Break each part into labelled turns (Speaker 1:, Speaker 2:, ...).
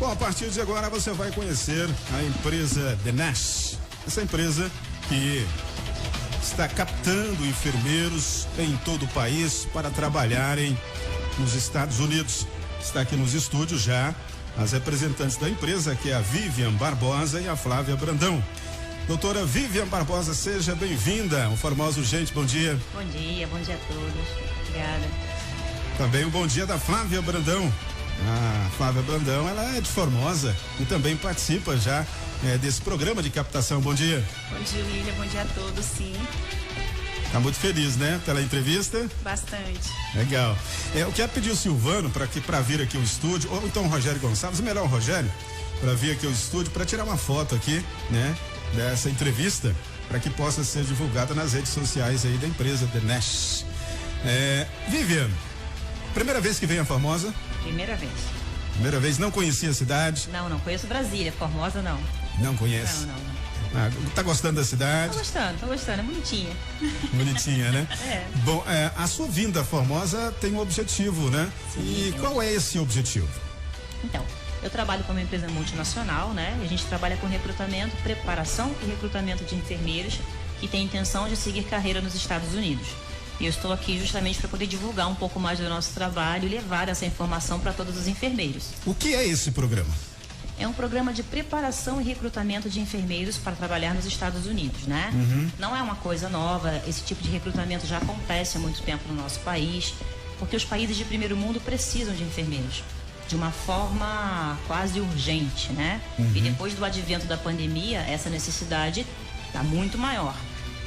Speaker 1: Bom, a partir de agora você vai conhecer a empresa The Nash. Essa empresa que está captando enfermeiros em todo o país para trabalharem nos Estados Unidos. Está aqui nos estúdios já as representantes da empresa, que é a Vivian Barbosa e a Flávia Brandão. Doutora Vivian Barbosa, seja bem-vinda ao Formosa Urgente, bom dia.
Speaker 2: Bom dia a todos. Obrigada.
Speaker 1: Também um bom dia da Flávia Brandão. A Flávia Brandão, ela é de Formosa e também participa já desse programa de captação. Bom dia.
Speaker 2: Bom dia, William. Bom dia a todos, sim.
Speaker 1: Tá muito feliz, né? Pela entrevista?
Speaker 2: Bastante.
Speaker 1: Legal. Eu quero pedir o Silvano para vir aqui ao estúdio, ou então o Rogério Gonçalves, melhor o Rogério, para vir aqui ao estúdio para tirar uma foto aqui, né? Dessa entrevista, para que possa ser divulgada nas redes sociais aí da empresa The Nash. Vivian, primeira vez que vem a Formosa?
Speaker 2: Primeira vez.
Speaker 1: Primeira vez, não conhecia a cidade?
Speaker 2: Não conheço Brasília, Formosa não.
Speaker 1: Não conhece?
Speaker 2: Não.
Speaker 1: Tá gostando da cidade?
Speaker 2: Tô gostando, é bonitinha.
Speaker 1: Bonitinha, né?
Speaker 2: É.
Speaker 1: Bom, a sua vinda à Formosa tem um objetivo, né?
Speaker 2: Sim,
Speaker 1: e qual é esse objetivo?
Speaker 2: Então, eu trabalho com uma empresa multinacional, né? A gente trabalha com recrutamento, preparação e recrutamento de enfermeiros que têm intenção de seguir carreira nos Estados Unidos. E eu estou aqui justamente para poder divulgar um pouco mais do nosso trabalho e levar essa informação para todos os enfermeiros.
Speaker 1: O que é esse programa?
Speaker 2: É um programa de preparação e recrutamento de enfermeiros para trabalhar nos Estados Unidos, né? Não é uma coisa nova, esse tipo de recrutamento já acontece há muito tempo no nosso país, porque os países de primeiro mundo precisam de enfermeiros de uma forma quase urgente, né? E depois do advento da pandemia, essa necessidade está muito maior.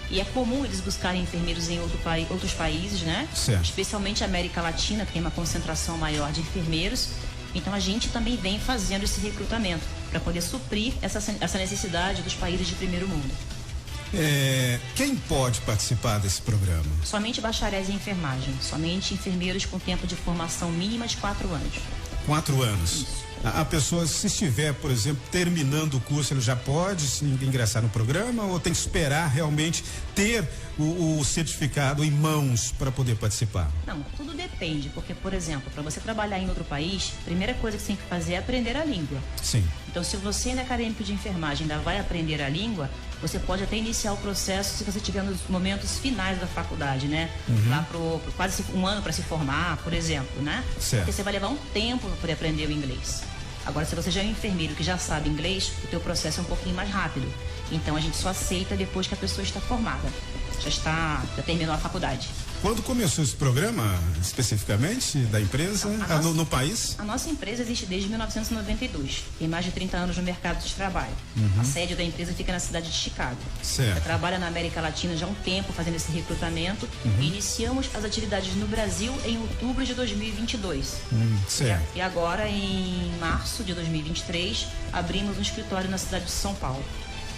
Speaker 2: E é comum eles buscarem enfermeiros em outros países, né?
Speaker 1: Certo.
Speaker 2: Especialmente a América Latina, que tem uma concentração maior de enfermeiros. Então a gente também vem fazendo esse recrutamento para poder suprir essa necessidade dos países de primeiro mundo.
Speaker 1: Quem pode participar desse programa?
Speaker 2: Somente bacharéis em enfermagem, somente enfermeiros com tempo de formação mínima de 4 anos.
Speaker 1: 4 anos.
Speaker 2: Isso.
Speaker 1: A pessoa, se estiver, por exemplo, terminando o curso, ele já pode ingressar no programa ou tem que esperar realmente ter o certificado em mãos para poder participar?
Speaker 2: Não, tudo depende, porque, por exemplo, para você trabalhar em outro país, a primeira coisa que você tem que fazer é aprender a língua.
Speaker 1: Sim.
Speaker 2: Então, se você ainda é acadêmico de enfermagem ainda vai aprender a língua, você pode até iniciar o processo se você estiver nos momentos finais da faculdade, né? Lá pro quase um ano para se formar, por exemplo, né?
Speaker 1: Certo.
Speaker 2: Porque você vai levar um tempo para poder aprender o inglês. Agora, se você já é um enfermeiro que já sabe inglês, o teu processo é um pouquinho mais rápido. Então, a gente só aceita depois que a pessoa está formada. Já terminou a faculdade.
Speaker 1: Quando começou esse programa, especificamente, da empresa, no país?
Speaker 2: A nossa empresa existe desde 1992. Tem mais de 30 anos no mercado de trabalho. A sede da empresa fica na cidade de Chicago.
Speaker 1: Certo.
Speaker 2: Trabalha na América Latina já há um tempo fazendo esse recrutamento. E iniciamos as atividades no Brasil em outubro de 2022.
Speaker 1: Certo.
Speaker 2: E agora, em março de 2023, abrimos um escritório na cidade de São Paulo.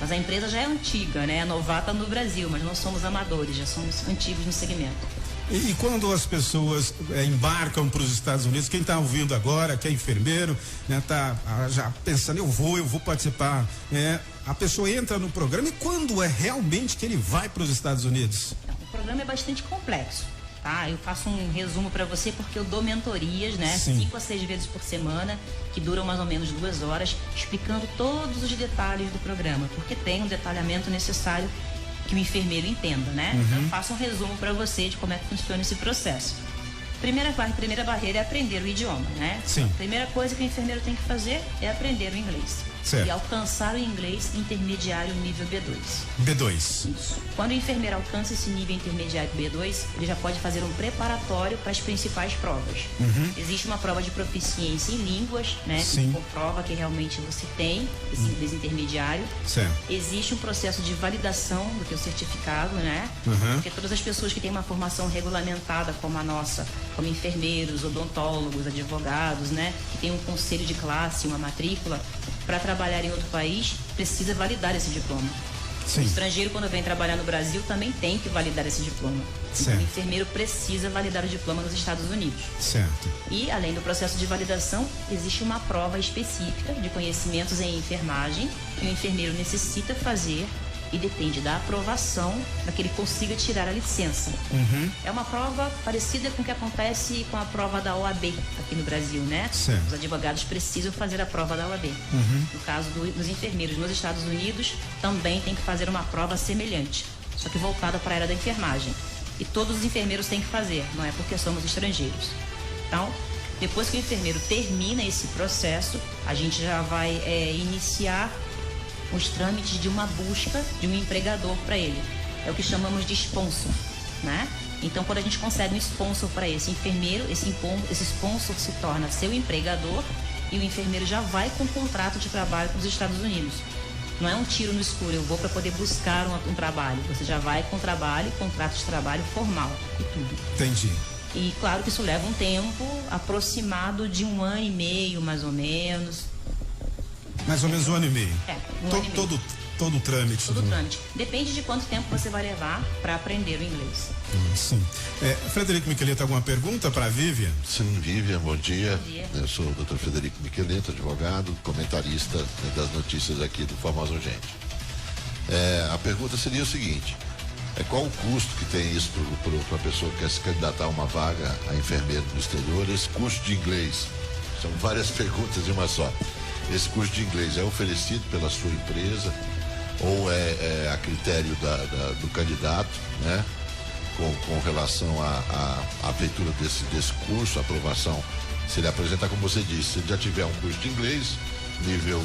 Speaker 2: Mas a empresa já é antiga, né? É novata no Brasil, mas não somos amadores, já somos antigos no segmento.
Speaker 1: E quando as pessoas embarcam para os Estados Unidos, quem está ouvindo agora, que é enfermeiro, né, tá já pensando, eu vou participar, a pessoa entra no programa e quando é realmente que ele vai para os Estados Unidos?
Speaker 2: Então, o programa é bastante complexo, tá? Eu faço um resumo para você porque eu dou mentorias, né? 5 a 6 vezes por semana, que duram mais ou menos 2 horas, explicando todos os detalhes do programa, porque tem um detalhamento necessário que o enfermeiro entenda, né? Então, eu faço um resumo para você de como é que funciona esse processo. Primeira barreira é aprender o idioma, né?
Speaker 1: Sim.
Speaker 2: A primeira coisa que o enfermeiro tem que fazer é aprender o inglês.
Speaker 1: Certo.
Speaker 2: E alcançar o inglês intermediário nível B2.
Speaker 1: B2.
Speaker 2: Isso. Quando o enfermeiro alcança esse nível intermediário B2, ele já pode fazer um preparatório para as principais provas. Existe uma prova de proficiência em línguas, né?
Speaker 1: Sim.
Speaker 2: Que comprova que realmente você tem esse inglês intermediário.
Speaker 1: Certo.
Speaker 2: Existe um processo de validação do teu certificado, né? Porque todas as pessoas que têm uma formação regulamentada como a nossa, como enfermeiros, odontólogos, advogados, né? Que tem um conselho de classe, uma matrícula, para trabalhar em outro país, precisa validar esse diploma.
Speaker 1: Sim.
Speaker 2: O estrangeiro, quando vem trabalhar no Brasil, também tem que validar esse diploma.
Speaker 1: Certo.
Speaker 2: Então, o enfermeiro precisa validar o diploma nos Estados Unidos.
Speaker 1: Certo.
Speaker 2: E, além do processo de validação, existe uma prova específica de conhecimentos em enfermagem que o enfermeiro necessita fazer e depende da aprovação para que ele consiga tirar a licença. É uma prova parecida com o que acontece com a prova da OAB aqui no Brasil, né?
Speaker 1: Certo.
Speaker 2: Os advogados precisam fazer a prova da OAB. No caso dos enfermeiros nos Estados Unidos, também tem que fazer uma prova semelhante, só que voltada para a área da enfermagem. E todos os enfermeiros têm que fazer, não é porque somos estrangeiros. Então, depois que o enfermeiro termina esse processo, a gente já vai iniciar os trâmites de uma busca de um empregador para ele. É o que chamamos de sponsor, né? Então, quando a gente consegue um sponsor para esse enfermeiro, esse sponsor se torna seu empregador e o enfermeiro já vai com um contrato de trabalho para os Estados Unidos. Não é um tiro no escuro, eu vou para poder buscar um trabalho. Você já vai com trabalho, contrato de trabalho formal e tudo.
Speaker 1: Entendi.
Speaker 2: E claro que isso leva um tempo aproximado de 1 ano e meio, mais ou menos.
Speaker 1: Mais ou menos 1 ano e meio.
Speaker 2: Um ano e meio.
Speaker 1: Todo o trâmite.
Speaker 2: Todo o trâmite. Depende de quanto tempo você vai levar para aprender o inglês.
Speaker 1: Sim. Frederico Micheletta, alguma pergunta para a Vivian?
Speaker 3: Sim, Vivian, bom dia.
Speaker 2: Bom dia.
Speaker 3: Eu sou o Dr. Frederico Micheletta, advogado, comentarista das notícias aqui do Famoso Urgente. A pergunta seria o seguinte: qual o custo que tem isso para a pessoa que quer se candidatar a uma vaga a enfermeiro no exterior? Esse custo de inglês, são várias perguntas em uma só. Esse curso de inglês é oferecido pela sua empresa ou é a critério do candidato, né? Com relação à feitura desse curso, a aprovação, se ele apresentar, como você disse, se ele já tiver um curso de inglês, nível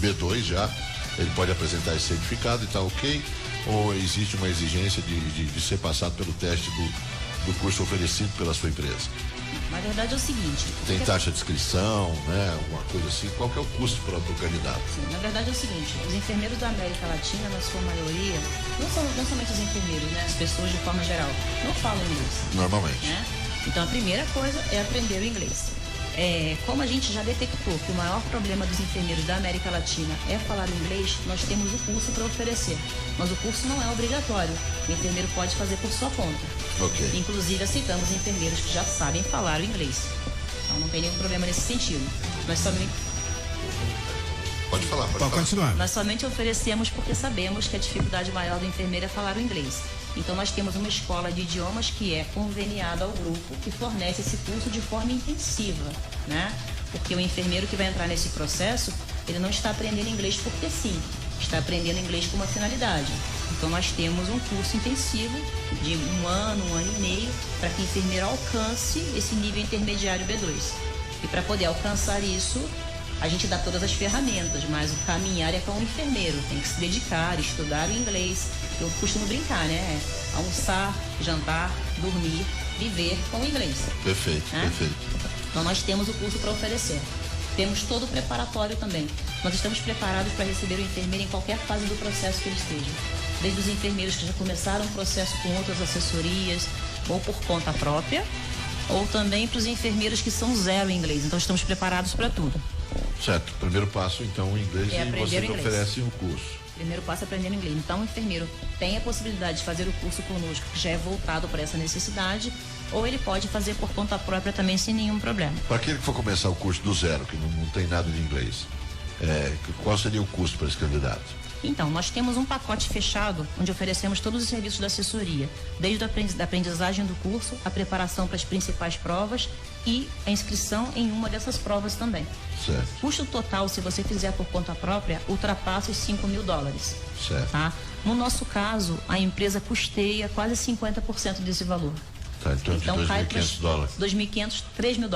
Speaker 3: B2 já, ele pode apresentar esse certificado e tá ok? Ou existe uma exigência de ser passado pelo teste do curso oferecido pela sua empresa?
Speaker 2: Na verdade é o seguinte...
Speaker 3: Tem taxa de inscrição, né? Alguma coisa assim. Qual que é o custo para o candidato?
Speaker 2: Sim, na verdade é o seguinte, os enfermeiros da América Latina, na sua maioria, não somente os enfermeiros, né? As pessoas de forma geral, não falam inglês.
Speaker 3: Normalmente.
Speaker 2: Né? Então a primeira coisa é aprender o inglês. Como a gente já detectou que o maior problema dos enfermeiros da América Latina é falar o inglês, nós temos o curso para oferecer. Mas o curso não é obrigatório. O enfermeiro pode fazer por sua conta.
Speaker 3: Ok.
Speaker 2: Inclusive aceitamos enfermeiros que já sabem falar o inglês. Então não tem nenhum problema nesse sentido.
Speaker 3: Pode falar,
Speaker 1: Pode continuar.
Speaker 2: Nós somente oferecemos porque sabemos que a dificuldade maior do enfermeiro é falar o inglês. Então nós temos uma escola de idiomas que é conveniada ao grupo, que fornece esse curso de forma intensiva, né? Porque o enfermeiro que vai entrar nesse processo, ele não está aprendendo inglês porque sim, está aprendendo inglês com uma finalidade. Então nós temos um curso intensivo de 1 ano, 1 ano e meio, para que o enfermeiro alcance esse nível intermediário B2. E para poder alcançar isso, a gente dá todas as ferramentas, mas o caminhar é com o enfermeiro, tem que se dedicar, estudar o inglês. Eu costumo brincar, né? Almoçar, jantar, dormir, viver com o inglês.
Speaker 3: Perfeito,
Speaker 2: né?
Speaker 3: Perfeito.
Speaker 2: Então nós temos o curso para oferecer. Temos todo o preparatório também. Nós estamos preparados para receber o enfermeiro em qualquer fase do processo que ele esteja. Desde os enfermeiros que já começaram o processo com outras assessorias ou por conta própria, ou também para os enfermeiros que são zero em inglês. Então estamos preparados para tudo.
Speaker 3: Certo. Primeiro passo, então, o inglês, e você oferece um curso.
Speaker 2: Primeiro passo é aprender inglês. Então o enfermeiro tem a possibilidade de fazer o curso conosco, que já é voltado para essa necessidade, ou ele pode fazer por conta própria também sem nenhum problema.
Speaker 3: Para aquele que for começar o curso do zero, que não tem nada de inglês, qual seria o custo para esse candidato?
Speaker 2: Então, nós temos um pacote fechado onde oferecemos todos os serviços da assessoria, desde a aprendizagem do curso, a preparação para as principais provas e a inscrição em uma dessas provas também.
Speaker 3: Certo.
Speaker 2: O custo total, se você fizer por conta própria, ultrapassa os $5.000.
Speaker 3: Certo.
Speaker 2: Tá? No nosso caso, a empresa custeia quase 50% desse valor.
Speaker 3: Tá, então de $2.500.
Speaker 2: 2.500, $3.000.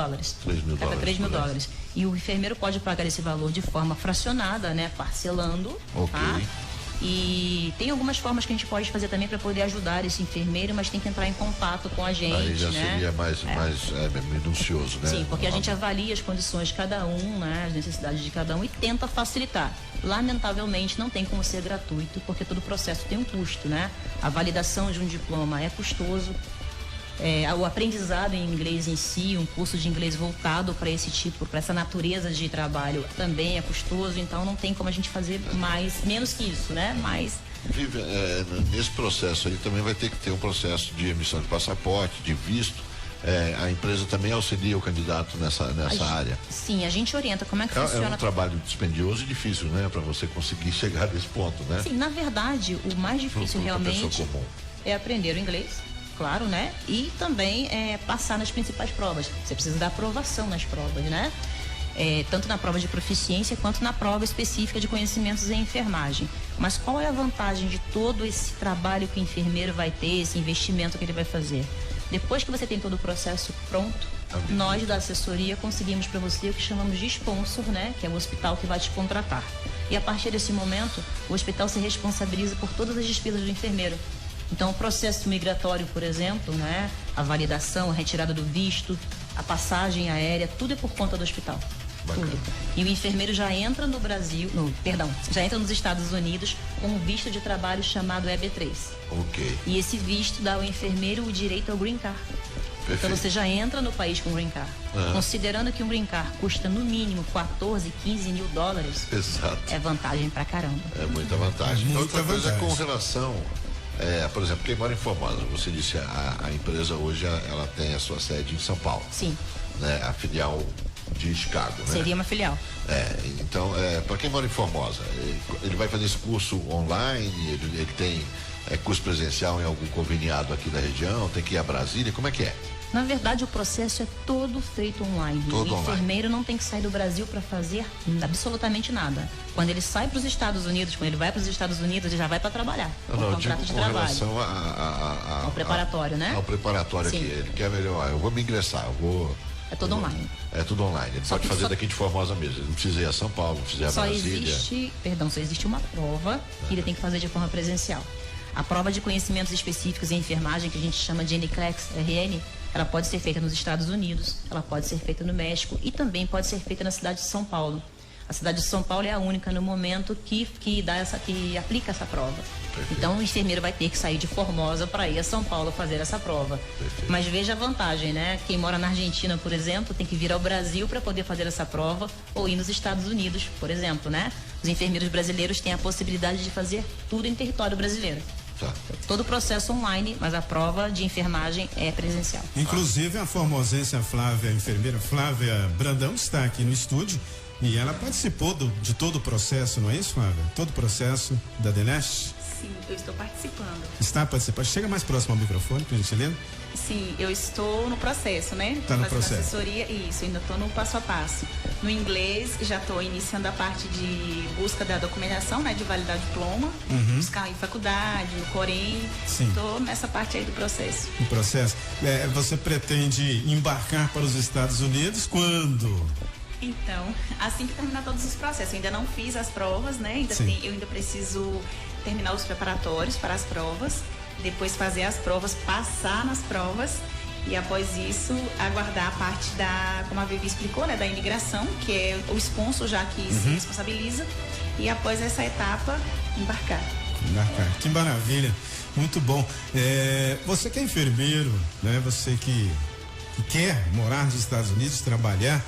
Speaker 3: $3.000.
Speaker 2: Cada $3.000. E o enfermeiro pode pagar esse valor de forma fracionada, né? Parcelando.
Speaker 3: Ok.
Speaker 2: Tá? E tem algumas formas que a gente pode fazer também para poder ajudar esse enfermeiro, mas tem que entrar em contato com a gente. Aí
Speaker 3: já seria mais minucioso, né?
Speaker 2: Sim, porque a gente avalia as condições de cada um, né? As necessidades de cada um e tenta facilitar. Lamentavelmente não tem como ser gratuito, porque todo processo tem um custo, né? A validação de um diploma é custoso. O aprendizado em inglês em si, um curso de inglês voltado para esse tipo, para essa natureza de trabalho também é custoso, então não tem como a gente fazer menos que isso, né?
Speaker 3: Nesse processo aí também vai ter que ter um processo de emissão de passaporte, de visto, a empresa também auxilia o candidato nessa área?
Speaker 2: Sim, a gente orienta como é que funciona.
Speaker 3: É um trabalho dispendioso e difícil, né? Para você conseguir chegar nesse ponto, né?
Speaker 2: Sim, na verdade, o mais difícil realmente é aprender o inglês, claro, né? E também passar nas principais provas. Você precisa da aprovação nas provas, né? Tanto na prova de proficiência quanto na prova específica de conhecimentos em enfermagem. Mas qual é a vantagem de todo esse trabalho que o enfermeiro vai ter, esse investimento que ele vai fazer? Depois que você tem todo o processo pronto, nós da assessoria conseguimos para você o que chamamos de sponsor, né? Que é o hospital que vai te contratar. E a partir desse momento, o hospital se responsabiliza por todas as despesas do enfermeiro. Então, o processo migratório, por exemplo, né? A validação, a retirada do visto, a passagem aérea, tudo é por conta do hospital. Tudo. E o enfermeiro já entra no Brasil, já entra nos Estados Unidos com um visto de trabalho chamado EB3.
Speaker 3: Ok.
Speaker 2: E esse visto dá ao enfermeiro o direito ao Green Card. Perfeito. Então você já entra no país com Green Card. Considerando que um Green Card custa no mínimo 14, 15 mil dólares.
Speaker 3: Exato.
Speaker 2: É vantagem pra caramba.
Speaker 3: É muita vantagem.
Speaker 1: Outra
Speaker 3: coisa com relação, por exemplo, quem mora em Formosa, você disse a empresa hoje ela tem a sua sede em São Paulo.
Speaker 2: Sim.
Speaker 3: Né, a filial de Chicago, né?
Speaker 2: Seria uma filial.
Speaker 3: Então, para quem mora em Formosa, ele vai fazer esse curso online, ele tem curso presencial em algum conveniado aqui da região, tem que ir a Brasília, como é que é?
Speaker 2: Na verdade, o processo é todo feito online. O enfermeiro não tem que sair do Brasil para fazer absolutamente nada. Quando ele sai para os Estados Unidos, quando ele vai para os Estados Unidos, ele já vai para trabalhar.
Speaker 3: Não, contrato de trabalho. Relação
Speaker 2: ao preparatório, né?
Speaker 3: Ao preparatório aqui. Ele quer melhor. Eu vou me ingressar,
Speaker 2: É tudo online.
Speaker 3: É tudo online. Ele pode fazer daqui de Formosa mesmo. Ele não precisa ir a São Paulo, não precisa ir a Brasília.
Speaker 2: Só existe uma prova que ele tem que fazer de forma presencial. A prova de conhecimentos específicos em enfermagem, que a gente chama de NCLEX-RN, ela pode ser feita nos Estados Unidos, ela pode ser feita no México e também pode ser feita na cidade de São Paulo. A cidade de São Paulo é a única no momento que aplica essa prova. Perfeito. Então o enfermeiro vai ter que sair de Formosa para ir a São Paulo fazer essa prova. Perfeito. Mas veja a vantagem, né? Quem mora na Argentina, por exemplo, tem que vir ao Brasil para poder fazer essa prova ou ir nos Estados Unidos, por exemplo, né? Os enfermeiros brasileiros têm a possibilidade de fazer tudo em território brasileiro. Tá. Todo o processo online, mas a prova de enfermagem é presencial.
Speaker 1: Inclusive a formosense, a enfermeira Flávia Brandão está aqui no estúdio e ela participou de todo o processo, não é isso, Flávia? Todo o processo da DNESH?
Speaker 4: Sim, eu estou participando.
Speaker 1: Está participando. Chega mais próximo ao microfone, por gentileza.
Speaker 4: Sim, eu estou no processo, né?
Speaker 1: Está no processo.
Speaker 4: Assessoria, isso, ainda estou no passo a passo. No inglês, já estou iniciando a parte de busca da documentação, né? De validar diploma, buscar em faculdade, no Corém. Estou nessa parte aí do processo.
Speaker 1: O processo. Você pretende embarcar para os Estados Unidos quando?
Speaker 4: Então, assim que terminar todos os processos. Eu ainda não fiz as provas, né? Eu ainda preciso terminar os preparatórios para as provas, depois fazer as provas, passar nas provas e após isso aguardar a parte como a Vivi explicou, né, da imigração, que é o sponsor já que se responsabiliza, e após essa etapa embarcar.
Speaker 1: Que maravilha, muito bom. Você que é enfermeiro, né? Você que quer morar nos Estados Unidos, trabalhar,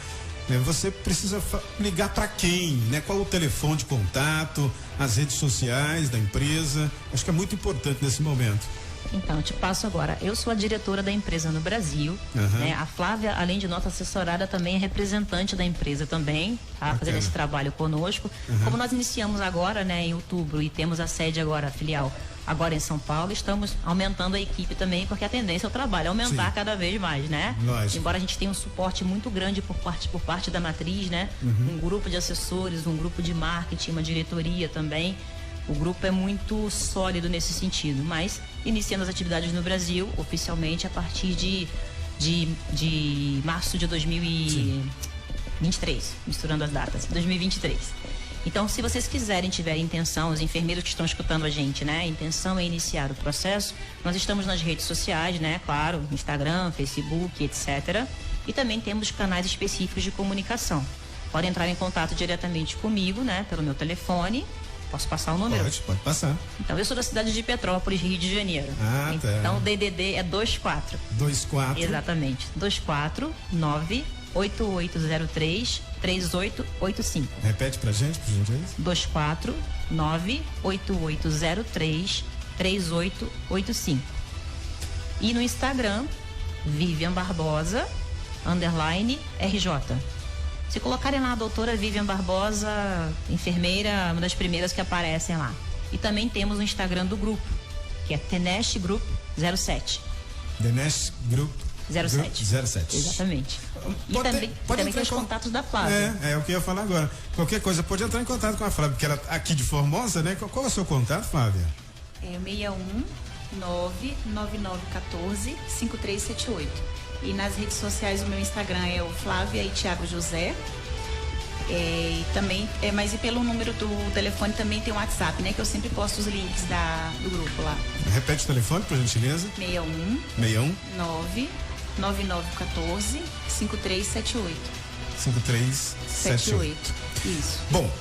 Speaker 1: você precisa ligar para quem, né? Qual o telefone de contato, as redes sociais da empresa? Acho que é muito importante nesse momento.
Speaker 2: Então, eu te passo agora. Eu sou a diretora da empresa no Brasil. Né? A Flávia, além de nossa assessorada, também é representante da empresa também, tá? Fazendo esse trabalho conosco. Como nós iniciamos agora, né, em outubro, e temos a sede agora, a filial, agora em São Paulo, estamos aumentando a equipe também, porque a tendência é o trabalho aumentar cada vez mais, né?
Speaker 1: Lógico.
Speaker 2: Embora a gente tenha um suporte muito grande por parte da matriz, né? Um grupo de assessores, um grupo de marketing, uma diretoria também. O grupo é muito sólido nesse sentido, mas iniciando as atividades no Brasil, oficialmente, a partir de março de 2023, misturando as datas, 2023. Então, se vocês tiverem intenção, os enfermeiros que estão escutando a gente, né? A intenção é iniciar o processo. Nós estamos nas redes sociais, né? Claro, Instagram, Facebook, etc. E também temos canais específicos de comunicação. Podem entrar em contato diretamente comigo, né? Pelo meu telefone. Posso passar o número?
Speaker 1: Pode passar.
Speaker 2: Então, eu sou da cidade de Petrópolis, Rio de Janeiro. Então, o DDD é 24.
Speaker 1: 24.
Speaker 2: Exatamente. 249-8803-3885.
Speaker 1: Repete pra gente, por gentileza.
Speaker 2: 249-8803-3885. E no Instagram, Vivian Barbosa, _RJ. Se colocarem lá a doutora Vivian Barbosa, enfermeira, uma das primeiras que aparecem lá. E também temos o Instagram do grupo, que é Tenesh Group 07.
Speaker 1: Tenesh Group
Speaker 2: 07.
Speaker 1: 07.
Speaker 2: Exatamente. E também tem os contatos da Flávia.
Speaker 1: É o que eu ia falar agora. Qualquer coisa, pode entrar em contato com a Flávia, porque ela aqui de Formosa, né? Qual é o seu contato, Flávia?
Speaker 4: É 61999145378. E nas redes sociais o meu Instagram é o Flávia e Thiago José. E também, mas e pelo número do telefone também tem o WhatsApp, né? Que eu sempre posto os links do grupo lá.
Speaker 1: Repete o telefone, por gentileza.
Speaker 4: 61 99914 5378.
Speaker 1: 5378.
Speaker 4: Isso.
Speaker 1: Bom,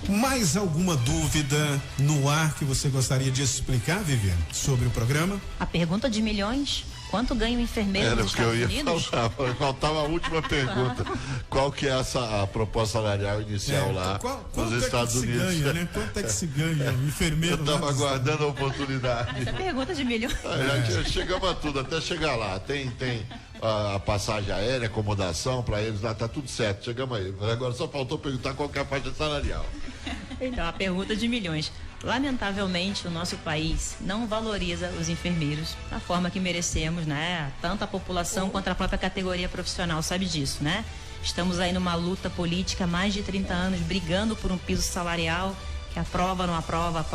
Speaker 1: mais alguma dúvida no ar que você gostaria de explicar, Vivian, sobre o programa?
Speaker 2: A pergunta de milhões: quanto ganha um enfermeiro nos Estados Unidos?
Speaker 3: Faltava a última pergunta. Qual que é a proposta salarial inicial lá nos Estados Unidos?
Speaker 1: Ganha, né? Quanto é que se ganha um enfermeiro?
Speaker 3: Eu estava aguardando a oportunidade.
Speaker 2: Essa pergunta de milhões.
Speaker 3: Já chegamos a tudo, até chegar lá. Tem a passagem aérea, acomodação para eles lá, tá tudo certo. Chegamos aí. Agora só faltou perguntar qual que é a faixa salarial.
Speaker 2: Então, a pergunta de milhões. Lamentavelmente, o nosso país não valoriza os enfermeiros da forma que merecemos, né? Tanto a população quanto a própria categoria profissional sabe disso, né? Estamos aí numa luta política há mais de 30 anos, brigando por um piso salarial que aprova, não aprova,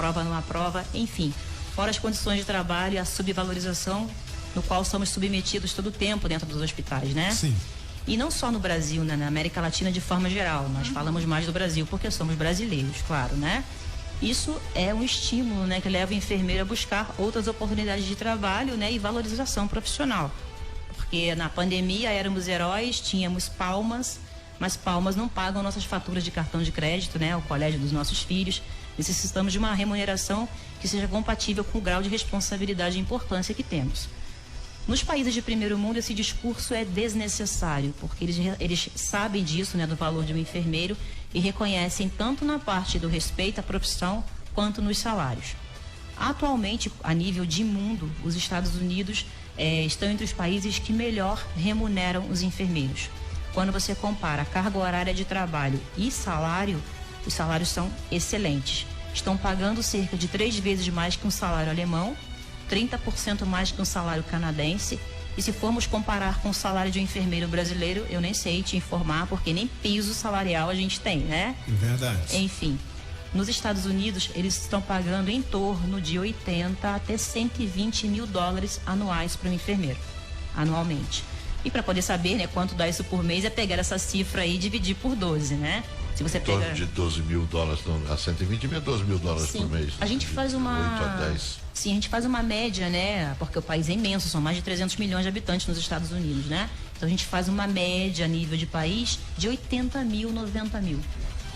Speaker 2: enfim. Fora as condições de trabalho e a subvalorização no qual somos submetidos todo o tempo dentro dos hospitais, né?
Speaker 1: Sim.
Speaker 2: E não só no Brasil, né? Na América Latina de forma geral. Nós falamos mais do Brasil porque somos brasileiros, claro, né? Isso é um estímulo, né, que leva o enfermeiro a buscar outras oportunidades de trabalho, né, e valorização profissional. Porque na pandemia éramos heróis, tínhamos palmas, mas palmas não pagam nossas faturas de cartão de crédito, né, o colégio dos nossos filhos. Necessitamos de uma remuneração que seja compatível com o grau de responsabilidade e importância que temos. Nos países de primeiro mundo, esse discurso é desnecessário, porque eles sabem disso, né, do valor de um enfermeiro, e reconhecem tanto na parte do respeito à profissão, quanto nos salários. Atualmente, a nível de mundo, os Estados Unidos estão entre os países que melhor remuneram os enfermeiros. Quando você compara a carga horária de trabalho e salário, os salários são excelentes. Estão pagando cerca de 3 vezes mais que um salário alemão, 30% mais que um salário canadense. E se formos comparar com o salário de um enfermeiro brasileiro, eu nem sei te informar, porque nem piso salarial a gente tem, né?
Speaker 1: Verdade.
Speaker 2: Enfim, nos Estados Unidos, eles estão pagando em torno de 80 até 120 mil dólares anuais para um enfermeiro, anualmente. E para poder saber, né, quanto dá isso por mês, é pegar essa cifra aí e dividir por 12, né? Se você
Speaker 3: pega... Em torno de 12 mil dólares, a 120 mil, 12 mil dólares por mês.
Speaker 2: A gente faz uma...
Speaker 3: 8 a 10.
Speaker 2: Sim, a gente faz uma média, né? Porque o país é imenso, são mais de 300 milhões de habitantes nos Estados Unidos, né? Então a gente faz uma média a nível de país de 80 mil, 90 mil,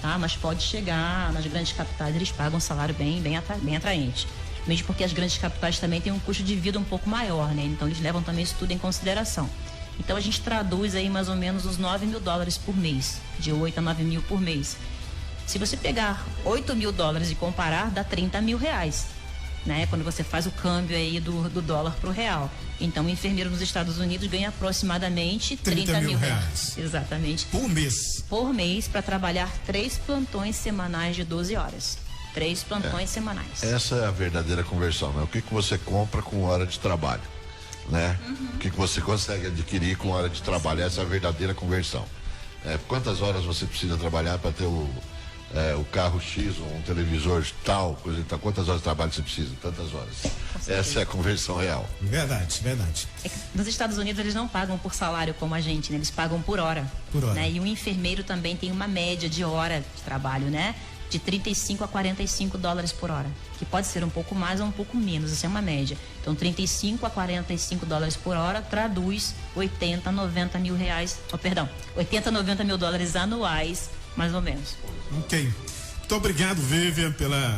Speaker 2: tá? Mas pode chegar, nas grandes capitais eles pagam um salário bem atraente. Mesmo porque as grandes capitais também têm um custo de vida um pouco maior, né? Então eles levam também isso tudo em consideração. Então a gente traduz aí mais ou menos os 9 mil dólares por mês, de 8 a 9 mil por mês. Se você pegar 8 mil dólares e comparar, dá 30 mil reais, né? Quando você faz o câmbio aí do dólar para o real. Então o enfermeiro nos Estados Unidos ganha aproximadamente 30 mil reais. Exatamente.
Speaker 1: Por mês.
Speaker 2: Por mês, para trabalhar 3 plantões semanais de 12 horas. 3 plantões semanais.
Speaker 3: Essa é a verdadeira conversão, né? O que você compra com hora de trabalho, né? O que você consegue adquirir com hora de trabalho? Essa é a verdadeira conversão. Quantas horas você precisa trabalhar para ter o carro X ou um televisor tal, coisa e tal? Quantas horas de trabalho você precisa? Tantas horas. Essa é a conversão real.
Speaker 1: Verdade.
Speaker 2: Nos Estados Unidos eles não pagam por salário como a gente, né? Eles pagam por hora. Né? E um enfermeiro também tem uma média de hora de trabalho, né? De 35 a 45 dólares por hora, que pode ser um pouco mais ou um pouco menos, isso é uma média. Então 35 a 45 dólares por hora traduz 80, 90 mil reais, 80, 90 mil dólares anuais, mais ou menos.
Speaker 1: Ok. Muito obrigado, Vivian,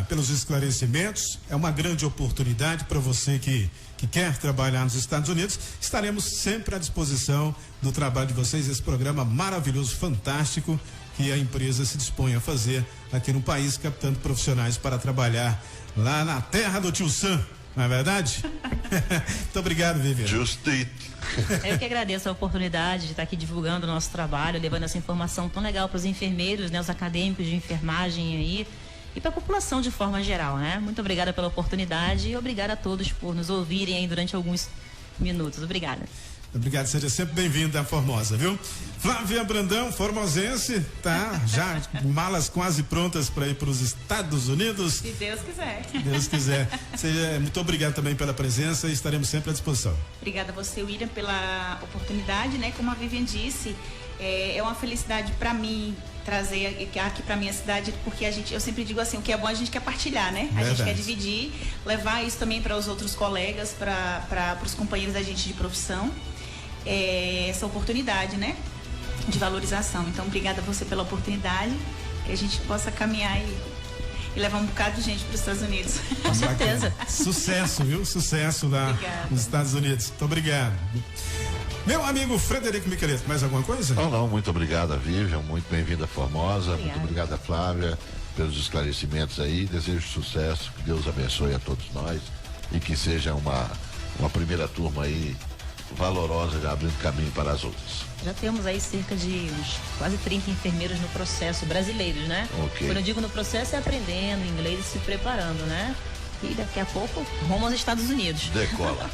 Speaker 1: pelos esclarecimentos. É uma grande oportunidade para você que quer trabalhar nos Estados Unidos. Estaremos sempre à disposição do trabalho de vocês, esse programa maravilhoso, fantástico, que a empresa se dispõe a fazer aqui no país, captando profissionais para trabalhar lá na terra do Tio Sam, Não é verdade? Muito obrigado, Viviane.
Speaker 3: Justito.
Speaker 2: Eu que agradeço a oportunidade de estar aqui divulgando o nosso trabalho, levando essa informação tão legal para os enfermeiros, né, os acadêmicos de enfermagem aí e para a população de forma geral, né? Muito obrigada pela oportunidade e obrigada a todos por nos ouvirem aí durante alguns minutos. Obrigada.
Speaker 1: Obrigado, seja sempre bem-vindo à Formosa, viu? Flávia Brandão, formosense, tá? Já malas quase prontas para ir para os Estados Unidos.
Speaker 4: Se Deus quiser.
Speaker 1: Deus quiser. Muito obrigado também pela presença e estaremos sempre à disposição.
Speaker 4: Obrigada a você, William, pela oportunidade, né? Como a Vivian disse, é uma felicidade para mim trazer aqui para minha cidade, porque eu sempre digo assim, o que é bom a gente quer partilhar, né? A gente quer dividir, levar isso também para os outros colegas, para os companheiros da gente de profissão. Essa oportunidade, né, de valorização. Então, obrigada a você pela oportunidade, que a gente possa caminhar e levar um bocado de gente para os Estados Unidos.
Speaker 2: Com certeza.
Speaker 1: Sucesso, viu? Sucesso lá nos Estados Unidos. Muito obrigado. Meu amigo Frederico Micheletti, mais alguma coisa?
Speaker 3: Não, muito obrigado a Vivian, muito bem-vinda a Formosa,
Speaker 2: Obrigada.
Speaker 3: muito obrigado a Flávia pelos esclarecimentos aí, desejo sucesso, que Deus abençoe a todos nós e que seja uma primeira turma aí valorosa, já abrindo caminho para as outras.
Speaker 2: Já temos aí cerca de quase 30 enfermeiros no processo, brasileiros, né?
Speaker 3: Ok.
Speaker 2: Quando eu digo no processo é aprendendo inglês e se preparando, né? E daqui a pouco rumo aos Estados Unidos.
Speaker 3: Decola.